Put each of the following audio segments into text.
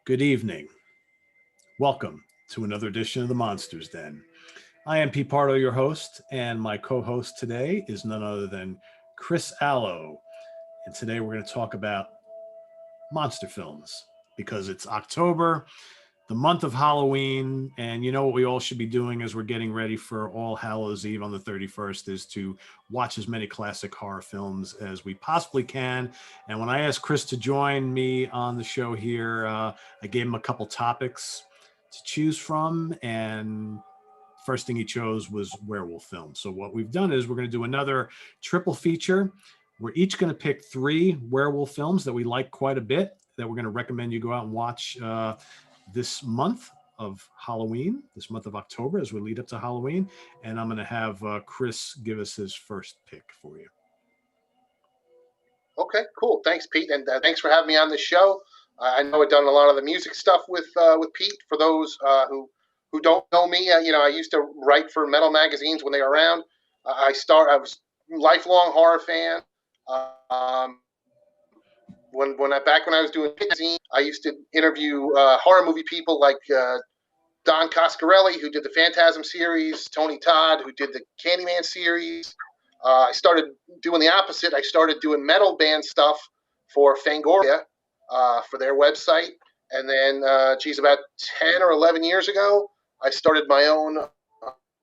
Good evening. Welcome to another edition of the Monsters Den. I am Pete Pardo, your host, and my co-host today is none other than Chris Alo. And today we're going to talk about monster films because it's October, the month of Halloween, and you know what we all should be doing as we're getting ready for All Hallows Eve on the 31st is to watch as many classic horror films as we possibly can. And when I asked Chris to join me on the show here, I gave him a couple topics to choose from, and first thing he chose was werewolf films. So what we've done is we're going to do another triple feature. We're each going to pick three werewolf films that we like quite a bit that we're going to recommend you go out and watch this month of Halloween, this month of October, as we lead up to Halloween. And I'm going to have Chris give us his first pick for you. Okay, cool. Thanks, Pete, and thanks for having me on the show. I know I've done a lot of the music stuff with Pete. For those who don't know me, I used to write for metal magazines when they were around. I was a lifelong horror fan. Back when I was doing magazine, I used to interview horror movie people like Don Coscarelli, who did the Phantasm series, Tony Todd, who did the Candyman series. I started doing the opposite. I started doing metal band stuff for Fangoria for their website. And then, about 10 or 11 years ago, I started my own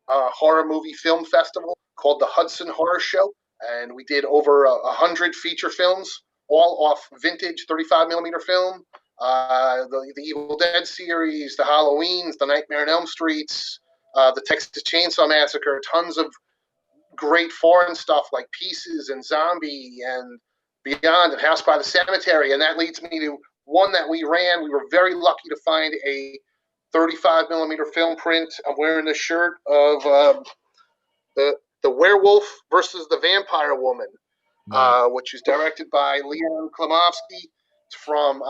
horror movie film festival called the Hudson Horror Show. And we did over 100 feature films, all off vintage 35 millimeter film. The Evil Dead series, the Halloweens, the Nightmare on Elm Streets, the Texas Chainsaw Massacre, tons of great foreign stuff like Pieces and Zombie and Beyond and House by the Cemetery. And that leads me to one that we ran. We were very lucky to find a 35 millimeter film print. I'm wearing the shirt of the Werewolf versus the Vampire Woman, which is directed by Leon Klimovsky. It's from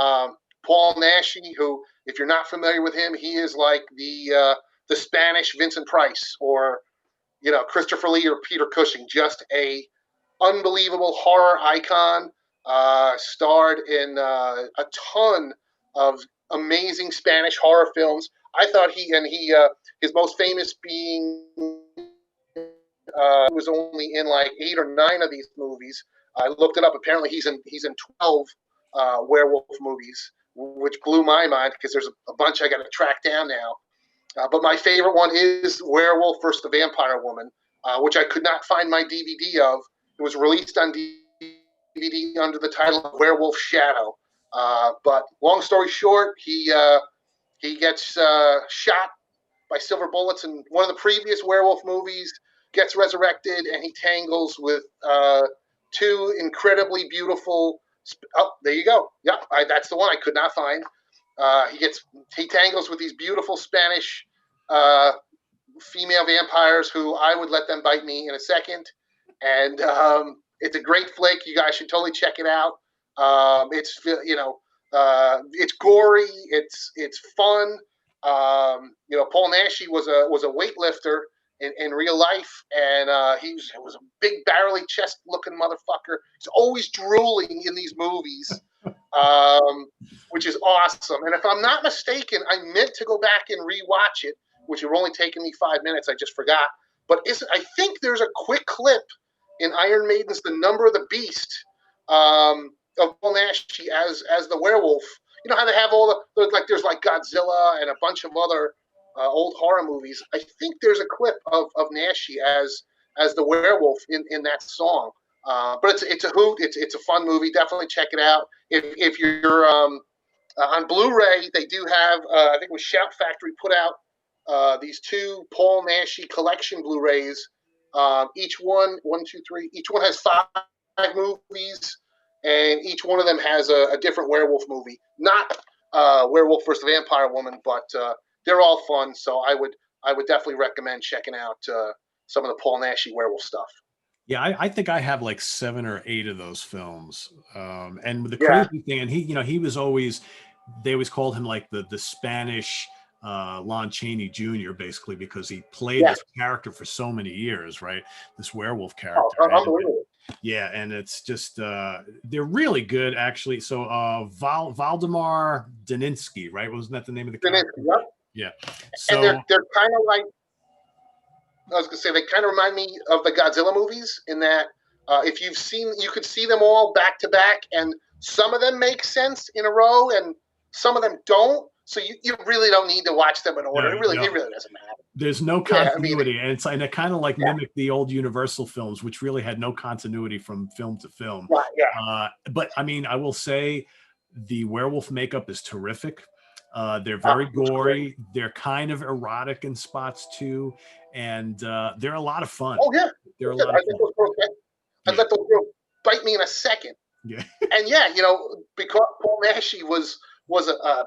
Paul Naschy, who, if you're not familiar with him, he is like the Spanish Vincent Price, or Christopher Lee or Peter Cushing. Just a unbelievable horror icon. Starred in a ton of amazing Spanish horror films. I thought his most famous being he was only in like 8 or 9 of these movies. I looked it up. Apparently, he's in 12 werewolf movies, which blew my mind because there's a bunch I got to track down now. But my favorite one is Werewolf versus the Vampire Woman, which I could not find my DVD of. It was released on DVD under the title of Werewolf Shadow. But long story short, he gets shot by silver bullets in one of the previous werewolf movies, gets resurrected, and he tangles with two incredibly beautiful. Oh, there you go. Yeah, that's the one I could not find. He tangles with these beautiful Spanish female vampires who I would let them bite me in a second. And it's a great flick. You guys should totally check it out. It's gory. It's fun. Paul Naschy was a weightlifter in real life, and he was a big barrely chest looking motherfucker. He's always drooling in these movies. Which is awesome. And if I'm not mistaken, I meant to go back and rewatch it, which would only taken me 5 minutes. I just forgot. But I think there's a quick clip in Iron Maiden's "The Number of the Beast" of Paul Naschy as the werewolf. You know how they have all there's like Godzilla and a bunch of other old horror movies. I think there's a clip of Naschy as the werewolf in that song. But it's a hoot. It's a fun movie. Definitely check it out. If you're on Blu-ray, they do have. I think it was Shout Factory put out these 2 Paul Naschy collection Blu-rays. Each one has 5 movies, and each one of them has a different werewolf movie. Not Werewolf versus the Vampire Woman, but they're all fun. So I would definitely recommend checking out some of the Paul Naschy werewolf stuff. Yeah, I think I have like 7 or 8 of those films. And the crazy thing, and they always called him like the Spanish Lon Chaney Jr. basically because he played this character for so many years, right? This werewolf character. Unbelievable. Yeah, and it's just they're really good actually. So Valdemar Daninsky, right? Wasn't that the name of the Yep. character? Yeah. And So they're kind of like, I was gonna say, they kind of remind me of the Godzilla movies in that if you've seen, you could see them all back to back, and some of them make sense in a row, and some of them don't. So you really don't need to watch them in order. It really doesn't matter. There's no Yeah, I mean, continuity, and it kind of like mimicked the old Universal films, which really had no continuity from film to film. right, yeah. But I mean, I will say the werewolf makeup is terrific. They're very gory. They're kind of erotic in spots too, and they're a lot of fun. Oh yeah, they're a lot of fun. I'd let those girls bite me in a second. Yeah. And yeah, you know, because Paul Naschy was a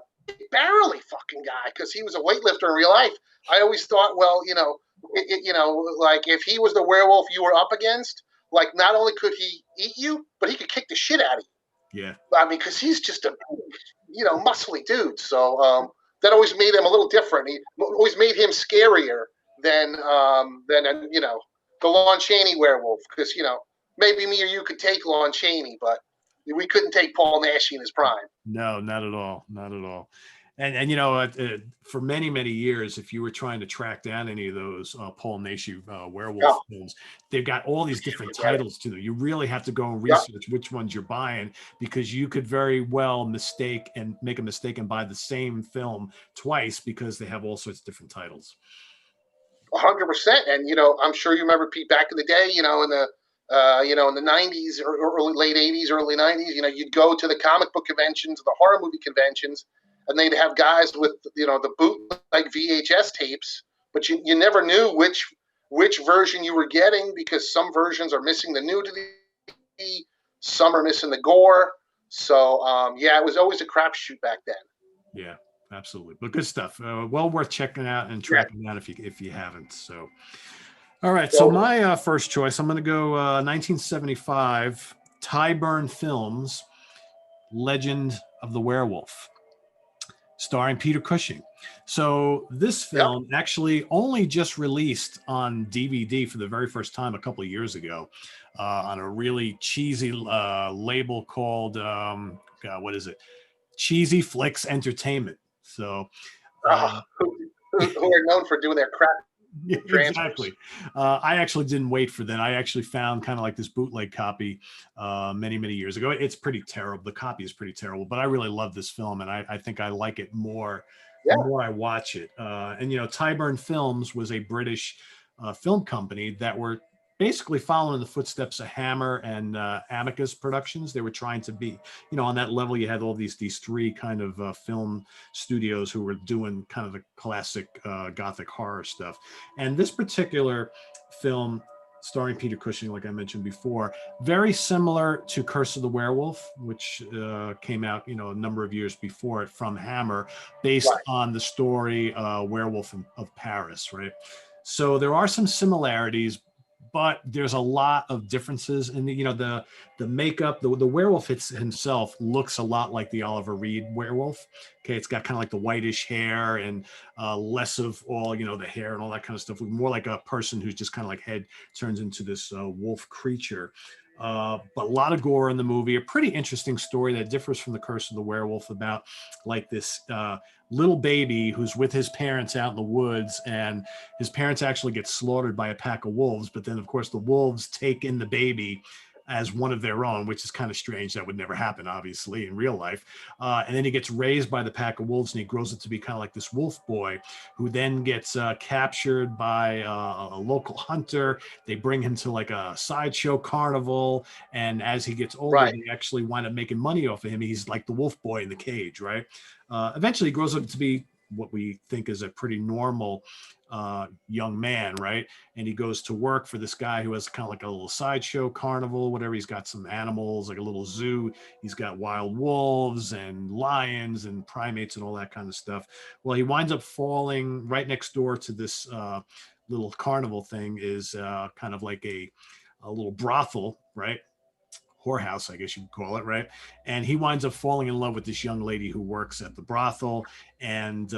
barely fucking guy because he was a weightlifter in real life. I always thought, well, you know, like if he was the werewolf you were up against, like not only could he eat you, but he could kick the shit out of you. Yeah. I mean, because he's just a, muscly dude. So that always made him a little different. He always made him scarier than the Lon Chaney werewolf. Because maybe me or you could take Lon Chaney, but we couldn't take Paul Naschy in his prime. No, not at all. Not at all. And for many, many years, if you were trying to track down any of those Paul Naschy werewolf films, they've got all these different titles to them. You really have to go and research which ones you're buying, because you could very well make a mistake and buy the same film twice because they have all sorts of different titles. 100%. And, I'm sure you remember, Pete, back in the day, in the in the 90s or late 80s, early 90s, you'd go to the comic book conventions, the horror movie conventions, and they'd have guys with, the bootleg VHS tapes, but you never knew which version you were getting, because some versions are missing the nudity, some are missing the gore. So, it was always a crapshoot back then. Yeah, absolutely. But good stuff. Well worth checking out and tracking down if you haven't. So. All right, so my first choice, I'm going to go 1975, Tyburn Films, Legend of the Werewolf, starring Peter Cushing. So this film actually only just released on DVD for the very first time a couple of years ago on a really cheesy label called, what is it? Cheesy Flicks Entertainment. So, who are known for doing their crap. Exactly. I actually didn't wait for that. I actually found kind of like this bootleg copy many, many years ago. It's pretty terrible. The copy is pretty terrible, but I really love this film, and I think I like it more the more I watch it. And Tyburn Films was a British film company that were basically following the footsteps of Hammer and Amicus Productions. They were trying to be, on that level. You had all these three kind of film studios who were doing kind of the classic Gothic horror stuff. And this particular film, starring Peter Cushing, like I mentioned before, very similar to Curse of the Werewolf, which came out, a number of years before it from Hammer, based on the story Werewolf of Paris, right? So there are some similarities, but there's a lot of differences in the makeup. The werewolf himself looks a lot like the Oliver Reed werewolf. Okay, it's got kind of like the whitish hair and less of all the hair and all that kind of stuff. More like a person who's just kind of like head turns into this wolf creature. But a lot of gore in the movie. A pretty interesting story that differs from the Curse of the Werewolf, about like this little baby who's with his parents out in the woods, and his parents actually get slaughtered by a pack of wolves. But then, of course, the wolves take in the baby as one of their own, which is kind of strange. That would never happen, obviously, in real life. And then he gets raised by the pack of wolves, and he grows up to be kind of like this wolf boy, who then gets captured by a local hunter. They bring him to like a sideshow carnival, and as he gets older, they actually wind up making money off of him. He's like the wolf boy in the cage, right? Eventually, he grows up to be what we think is a pretty normal young man, right? And he goes to work for this guy who has kind of like a little sideshow carnival, whatever. He's got some animals, like a little zoo. He's got wild wolves and lions and primates and all that kind of stuff. Well, he winds up falling right next door to this little carnival thing, is kind of like a little brothel, right? Whorehouse, I guess you could call it, right? And he winds up falling in love with this young lady who works at the brothel. And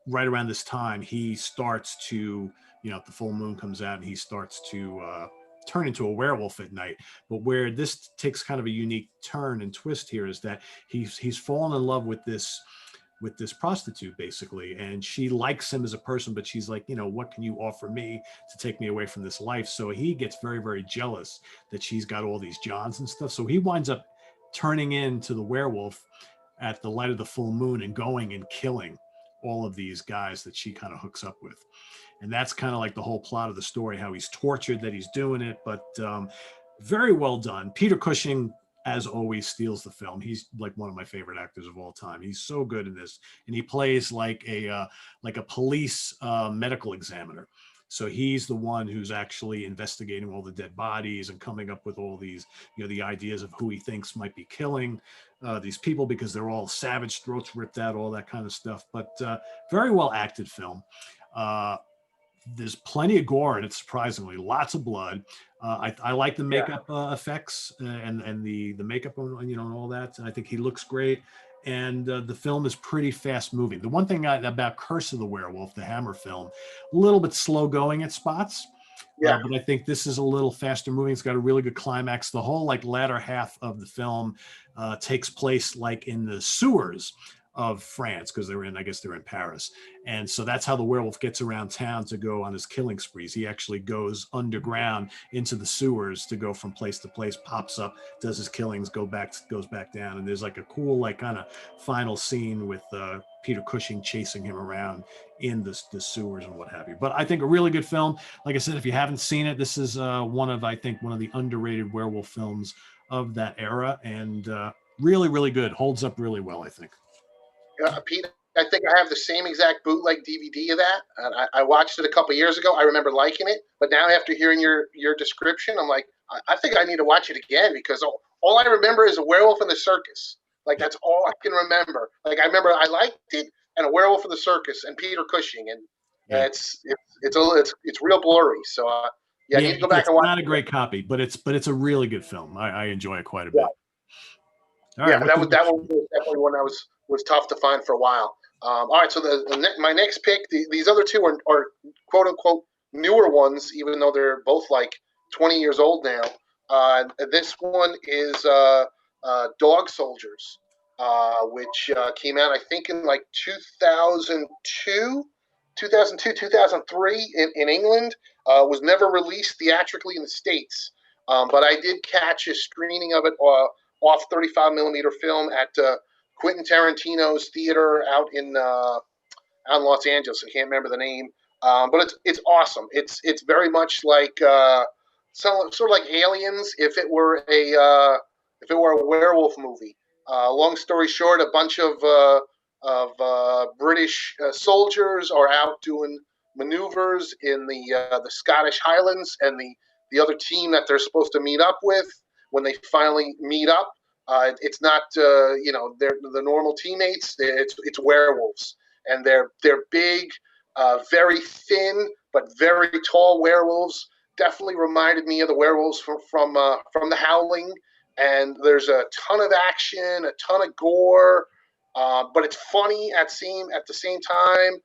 right around this time, he starts to, the full moon comes out, and he starts to turn into a werewolf at night. But where this takes kind of a unique turn and twist here is that he's fallen in love with this prostitute basically, and she likes him as a person, but she's like, what can you offer me to take me away from this life? So he gets very, very jealous that she's got all these Johns and stuff. So he winds up turning into the werewolf at the light of the full moon and going and killing all of these guys that she kind of hooks up with. And that's kind of like the whole plot of the story, how he's tortured that he's doing it. But very well done. Peter Cushing, as always, steals the film. He's like one of my favorite actors of all time. He's so good in this, and he plays like a police medical examiner. So he's the one who's actually investigating all the dead bodies and coming up with all these, the ideas of who he thinks might be killing these people, because they're all savage, throats ripped out, all that kind of stuff. But very well acted film. There's plenty of gore in it, surprisingly, lots of blood. I like the makeup effects and the makeup and all that. And I think he looks great. And the film is pretty fast moving. The one thing about Curse of the Werewolf, the Hammer film, a little bit slow going at spots. Yeah. But I think this is a little faster moving. It's got a really good climax. The whole latter half of the film takes place in the sewers of France, because they're in Paris. And so that's how the werewolf gets around town to go on his killing sprees. He actually goes underground into the sewers to go from place to place, pops up, does his killings, goes back down. And there's a cool kind of final scene with Peter Cushing chasing him around in the sewers and what have you. But I think a really good film. Like I said, if you haven't seen it, this is one of the underrated werewolf films of that era, and really, really good. Holds up really well, I think. Pete, I think I have the same exact bootleg DVD of that. And I watched it a couple years ago. I remember liking it, but now after hearing your description, I'm like, I think I need to watch it again, because all I remember is a werewolf in the circus. That's all I can remember. I remember I liked it, and a werewolf in the circus, and Peter Cushing, and it's real blurry. So I need to go back and watch. It's not a great copy, but it's a really good film. I enjoy it quite a bit. All right, that one was definitely one that was tough to find for a while. All right, so my next pick, these other two are quote unquote newer ones, even though they're both 20 years old now. This one is Dog Soldiers, which came out I think in 2002, 2003 in England. Was never released theatrically in the States, but I did catch a screening of it off 35 millimeter film at Quentin Tarantino's theater out in Los Angeles. I can't remember the name, but it's awesome. It's very much sort of like Aliens if it were a werewolf movie. Long story short, a bunch of British soldiers are out doing maneuvers in the Scottish Highlands, and the other team that they're supposed to meet up with, when they finally meet up, it's not they're the normal teammates. It's werewolves, and they're big, very thin but very tall werewolves. Definitely reminded me of the werewolves from The Howling. And there's a ton of action, a ton of gore, but it's funny at the same time.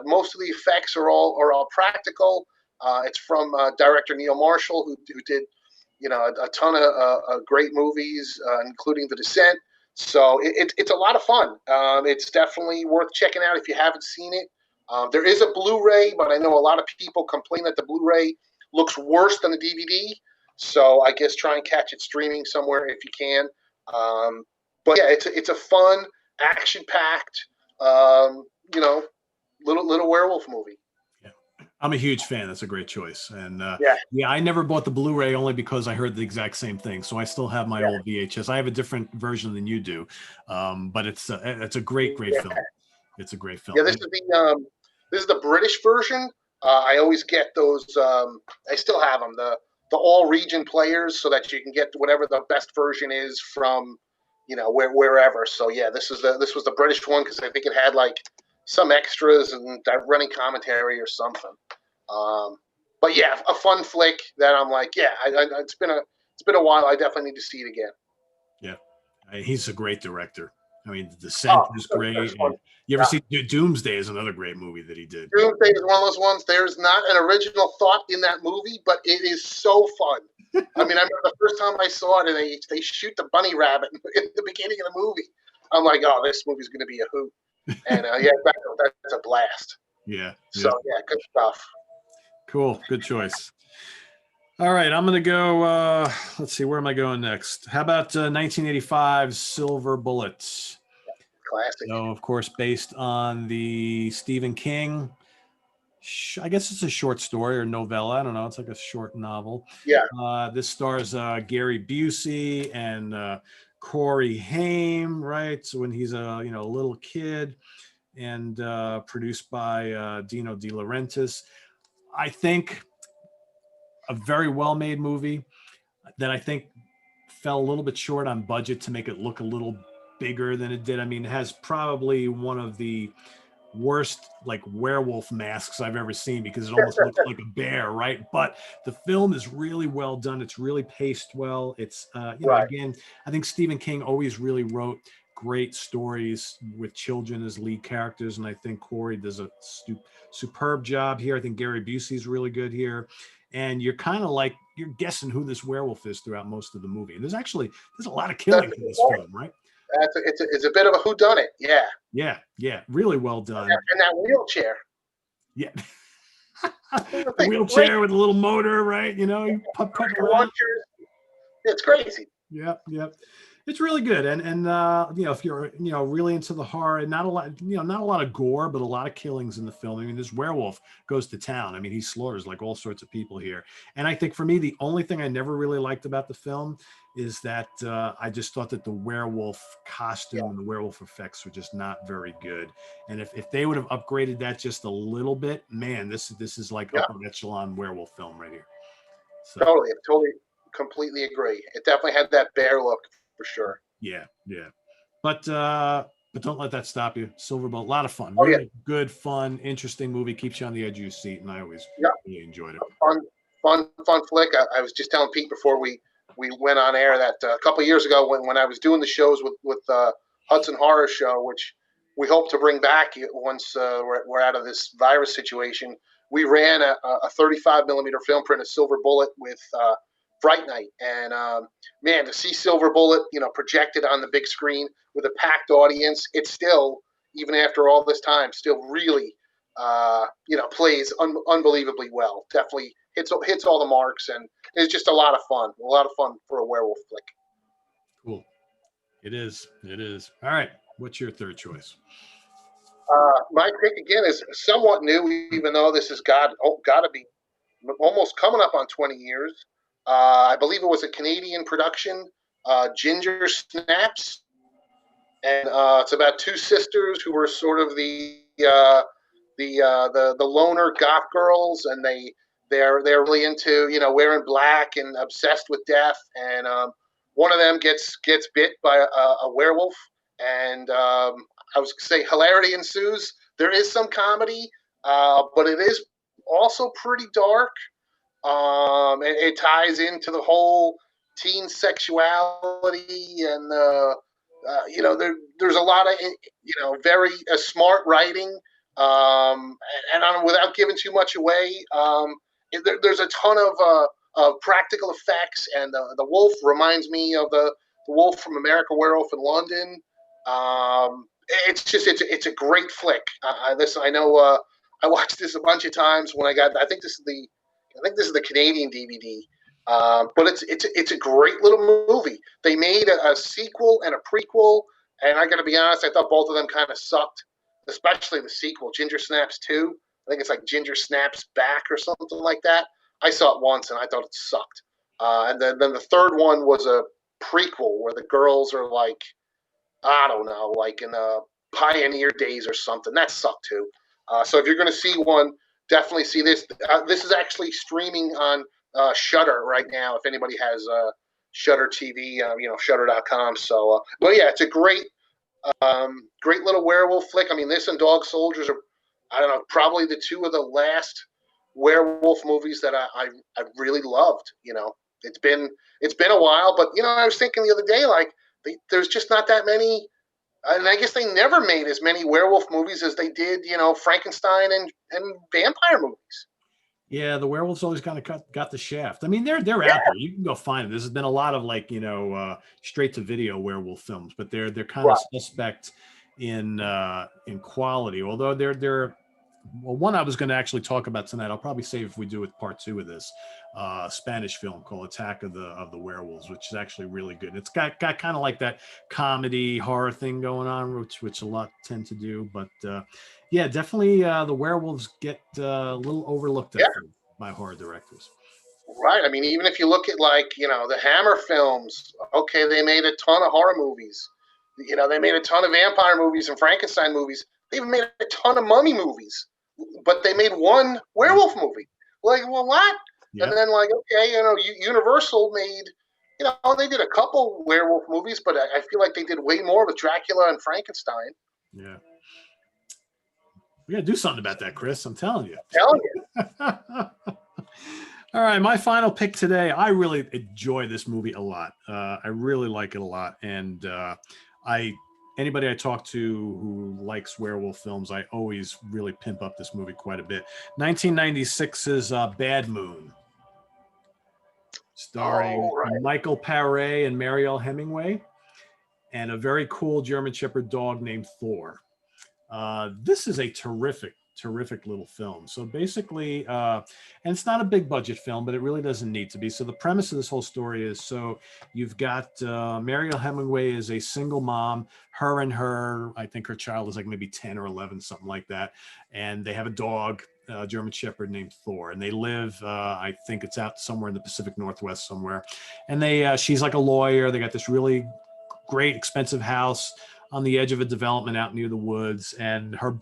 Most of the effects are all practical. It's from director Neil Marshall, who did a ton of great movies, including The Descent. So it's a lot of fun. It's definitely worth checking out if you haven't seen it. There is a Blu-ray, but I know a lot of people complain that the Blu-ray looks worse than the DVD. So I guess try and catch it streaming somewhere if you can. But yeah, it's a fun, action-packed, little werewolf movie. I'm a huge fan. That's a great choice. And I never bought the Blu-ray only because I heard the exact same thing. So I still have my old VHS. I have a different version than you do, but it's a great film. It's a great film. Yeah, this is the British version. I always get those. I still have them, the all region players, so that you can get whatever the best version is from, wherever. So yeah, this was the British one, because I think it had some extras and running commentary or something. But yeah, a fun flick that I'm it's been a while. I definitely need to see it again. Yeah, he's a great director. I mean, The Descent is the great. first one. And you ever see Doomsday is another great movie that he did. Doomsday is one of those ones. There's not an original thought in that movie, but it is so fun. I mean, I remember the first time I saw it, and they shoot the bunny rabbit in the beginning of the movie. I'm like, oh, this movie's going to be a hoot. And that's a blast. Yeah. So yeah, good stuff. Cool. Good choice. All right, I'm going to go, let's see, where am I going next? How about 1985 Silver Bullet? Classic. So, of course, based on the Stephen King, I guess it's a short story or novella. I don't know. It's like a short novel. Yeah. This stars Gary Busey and Corey Haim, right? So when he's a little kid, and produced by Dino De Laurentiis. I think a very well-made movie that I think fell a little bit short on budget to make it look a little bigger than it did. I mean, it has probably one of the worst like werewolf masks I've ever seen because it almost looks like a bear, right? But the film is really well done. It's really paced well. It's Right. Again, I think Stephen King always really wrote great stories with children as lead characters, and I think Corey does a superb job here. I think Gary Busey's really good here, and you're kind of like you're guessing who this werewolf is throughout most of the movie. And there's a lot of killing in this film, right? It's a bit of a whodunit. Yeah. Yeah, really well done. And that wheelchair. Yeah. The wheelchair with a little motor, right? You put around. It's crazy. Yep. It's really good, and if you're really into the horror, and not a lot of gore, but a lot of killings in the film. I mean, this werewolf goes to town. I mean, he slaughters like all sorts of people here. And I think for me, the only thing I never really liked about the film is that I just thought that the werewolf costume and the werewolf effects were just not very good. And if they would have upgraded that just a little bit, man, this is like upper echelon werewolf film right here. So. Totally, completely agree. It definitely had that bear look. For sure. Yeah. But don't let that stop you. Silver Bullet, a lot of fun. Really good, fun, interesting movie. Keeps you on the edge of your seat, and I always really enjoyed it. Fun flick. I was just telling Pete before we went on air that a couple of years ago when I was doing the shows with Hudson Horror Show, which we hope to bring back once we're out of this virus situation, we ran a 35 millimeter film print of Silver Bullet with Fright Night, and man, to see Silver Bullet, projected on the big screen with a packed audience, it's still, even after all this time, still really, plays unbelievably well. Definitely hits all the marks, and it's just a lot of fun for a werewolf flick. Cool, it is. All right, what's your third choice? My pick again is somewhat new, even though this has got to be almost coming up on 20 years. I believe it was a Canadian production, Ginger Snaps, and it's about two sisters who were sort of the loner goth girls, and they're really into wearing black and obsessed with death. And one of them gets bit by a werewolf, and I was gonna say hilarity ensues. There is some comedy, but it is also pretty dark. It ties into the whole teen sexuality, and there's a lot of very smart writing, and without giving too much away, there's a ton of practical effects, and the wolf reminds me of the wolf from American Werewolf in London. It's a great flick. I know I watched this a bunch of times when I got. I think this is the Canadian DVD, but it's a great little movie. They made a sequel and a prequel, and I got to be honest, I thought both of them kind of sucked, especially the sequel, Ginger Snaps 2. I think it's like Ginger Snaps Back or something like that. I saw it once, and I thought it sucked. And then the third one was a prequel where the girls are like, I don't know, like in the Pioneer days or something. That sucked too. So if you're going to see one, definitely see this. This is actually streaming on Shudder right now. If anybody has Shudder TV, Shudder.com. So, but yeah, it's a great little werewolf flick. I mean, this and Dog Soldiers are, I don't know, probably the two of the last werewolf movies that I really loved. It's been a while, but I was thinking the other day, like there's just not that many And I guess they never made as many werewolf movies as they did, Frankenstein and vampire movies. Yeah, the werewolves always kind of got the shaft. I mean, they're out there. You can go find them. There's been a lot of like straight to video werewolf films, but they're kind of Right. suspect in quality. Although they're well, one I was going to actually talk about tonight. I'll probably save if we do with part 2 of this Spanish film called Attack of the Werewolves, which is actually really good. It's got kind of like that comedy horror thing going on, which a lot tend to do, but. Yeah, definitely. The werewolves get a little overlooked by horror directors. Right. I mean, even if you look at the Hammer films, okay, they made a ton of horror movies. They made a ton of vampire movies and Frankenstein movies. They even made a ton of mummy movies, but they made one werewolf movie. Like, well, what? Yep. And then okay, Universal made, they did a couple werewolf movies, but I feel like they did way more with Dracula and Frankenstein. Yeah. We gotta do something about that, Chris. I'm telling you. All right, my final pick today. I really enjoy this movie a lot. I really like it a lot, and anybody I talk to who likes werewolf films, I always really pimp up this movie quite a bit. 1996's Bad Moon, starring Michael Paré and Mariel Hemingway, and a very cool German Shepherd dog named Thor. This is a terrific little film. So basically, and it's not a big budget film, but it really doesn't need to be. So the premise of this whole story is, so you've got Mariel Hemingway is a single mom. I think her child is like maybe 10 or 11, something like that. And they have a dog, German Shepherd named Thor. And they live, I think it's out somewhere in the Pacific Northwest somewhere. And she's like a lawyer. They got this really great, expensive house on the edge of a development out near the woods. And her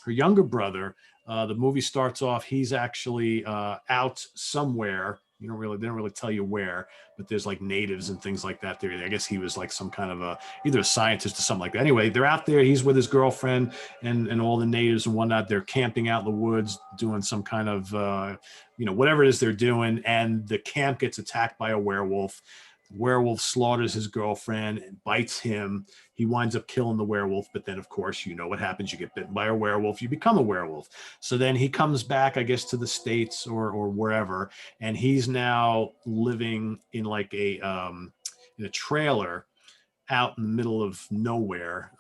younger brother, the movie starts off, he's actually out somewhere. They don't really tell you where, but there's like natives and things like that there. I guess he was like some kind of either a scientist or something like that. Anyway, they're out there. He's with his girlfriend and all the natives and whatnot. They're camping out in the woods, doing some kind of, whatever it is they're doing. And the camp gets attacked by a werewolf. Werewolf slaughters his girlfriend and bites him. He winds up killing the werewolf, but then of course you know what happens. You get bitten by a werewolf, you become a werewolf. So then he comes back, I guess, to the States or wherever, and he's now living in like in a trailer out in the middle of nowhere,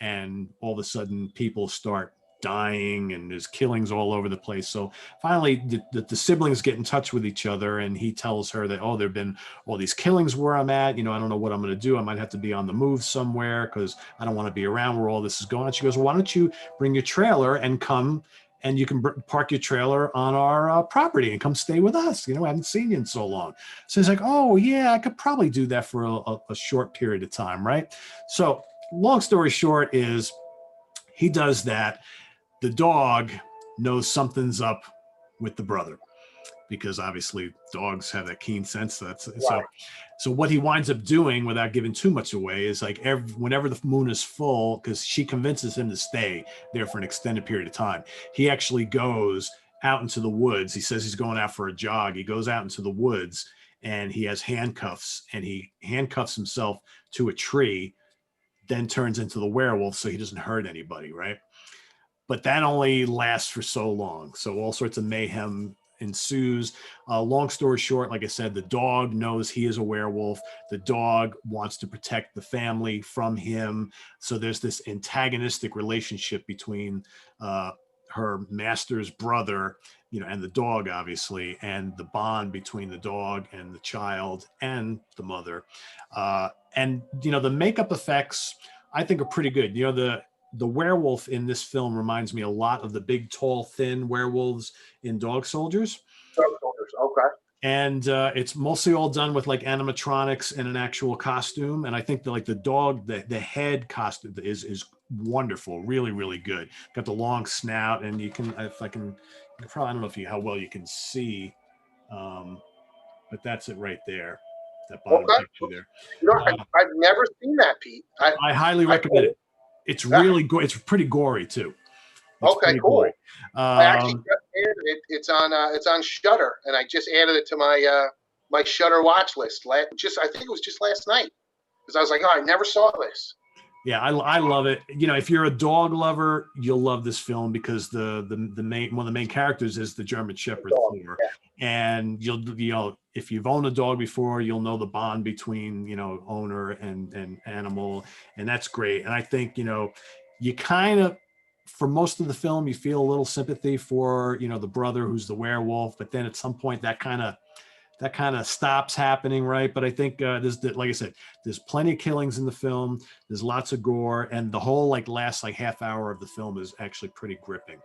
and all of a sudden people start dying and there's killings all over the place. So finally the siblings get in touch with each other, and he tells her that, there have been all these killings where I'm at. I don't know what I'm going to do. I might have to be on the move somewhere because I don't want to be around where all this is going on. She goes, well, why don't you bring your trailer and come, and you can park your trailer on our property and come stay with us. I haven't seen you in so long. So he's like, oh yeah, I could probably do that for a short period of time. Right. So long story short is he does that. The dog knows something's up with the brother, because obviously dogs have that keen sense. So what he winds up doing, without giving too much away, is like whenever the moon is full, because she convinces him to stay there for an extended period of time, he actually goes out into the woods. He says he's going out for a jog. He goes out into the woods and he has handcuffs, and he handcuffs himself to a tree, then turns into the werewolf so he doesn't hurt anybody, right? But that only lasts for so long. So all sorts of mayhem ensues. Long story short, like I said, the dog knows he is a werewolf. The dog wants to protect the family from him. So there's this antagonistic relationship between her master's brother, and the dog, obviously, and the bond between the dog and the child and the mother. And the makeup effects, I think, are pretty good. The werewolf in this film reminds me a lot of the big, tall, thin werewolves in Dog Soldiers. Okay. And it's mostly all done with like animatronics and an actual costume. And I think the dog, the head costume is wonderful, really, really good. Got the long snout, and you can probably, I don't know how well you can see, but that's it right there. That bottom picture there. I've never seen that, Pete. I highly recommend it. It's really it's pretty gory too. Okay, cool. I actually added it. It's on Shudder, and I just added it to my Shudder watch list. I think it was just last night, because I was like, I never saw this. Yeah, I love it. You know, if you're a dog lover, you'll love this film because the main one of the main characters is the German Shepherd Dog. Thor, Yeah. and you know if you've owned a dog before, you'll know the bond between owner and animal, and that's great. And I think you kind of for most of the film you feel a little sympathy for the brother who's the werewolf, but then at some point that kind of stops happening, right? But I think like I said, there's plenty of killings in the film. There's lots of gore, and the whole last half hour of the film is actually pretty gripping.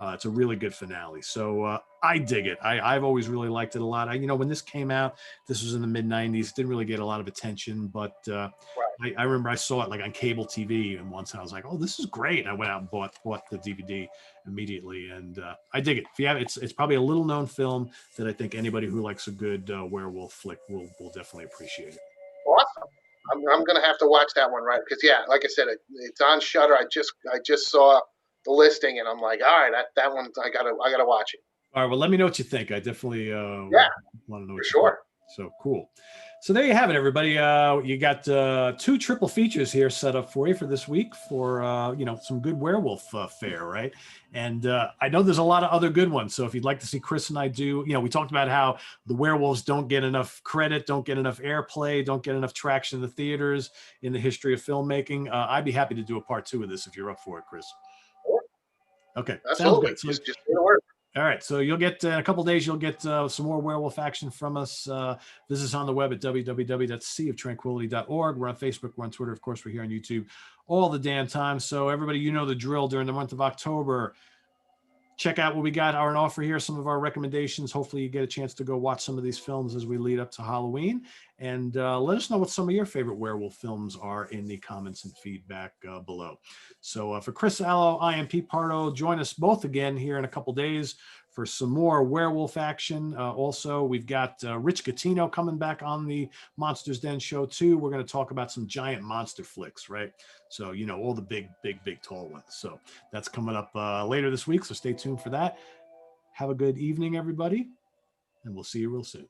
It's a really good finale, so I dig it. I've always really liked it a lot. When this came out, this was in the mid '90s. Didn't really get a lot of attention, but I remember I saw it on cable TV, and once I was like, "Oh, this is great!" And I went out and bought the DVD immediately, and I dig it. If you have, it's probably a little known film that I think anybody who likes a good werewolf flick will definitely appreciate it. Awesome. I'm gonna have to watch that one, right? Because like I said, it's on Shudder. I just saw the listing, and I'm like, all right, that one I gotta watch it. All right, well, let me know what you think. I definitely Yeah, want to know for what you sure. think. So cool. So there you have it, everybody. You got 2 triple features here set up for you for this week for some good werewolf fare, right? And I know there's a lot of other good ones. So if you'd like to see Chris and I do, we talked about how the werewolves don't get enough credit, don't get enough airplay, don't get enough traction in the theaters in the history of filmmaking. I'd be happy to do a part 2 of this if you're up for it, Chris. Sure. Okay, Absolutely. sounds good. So, just do work. all right, so you'll get in a couple of days. You'll get some more werewolf action from us. Visit us on the web at www.seaoftranquility.org. We're on Facebook. We're on Twitter. Of course, we're here on YouTube all the damn time. So everybody, the drill during the month of October. Check out what we got on offer here. Some of our recommendations. Hopefully, you get a chance to go watch some of these films as we lead up to Halloween. And let us know what some of your favorite werewolf films are in the comments and feedback below. So for Chris Alo, I am Pete Pardo. Join us both again here in a couple days for some more werewolf action. Also, we've got Rich Gattino coming back on the Monsters Den show too. We're going to talk about some giant monster flicks, right? So, all the big, tall ones. So that's coming up later this week. So stay tuned for that. Have a good evening, everybody. And we'll see you real soon.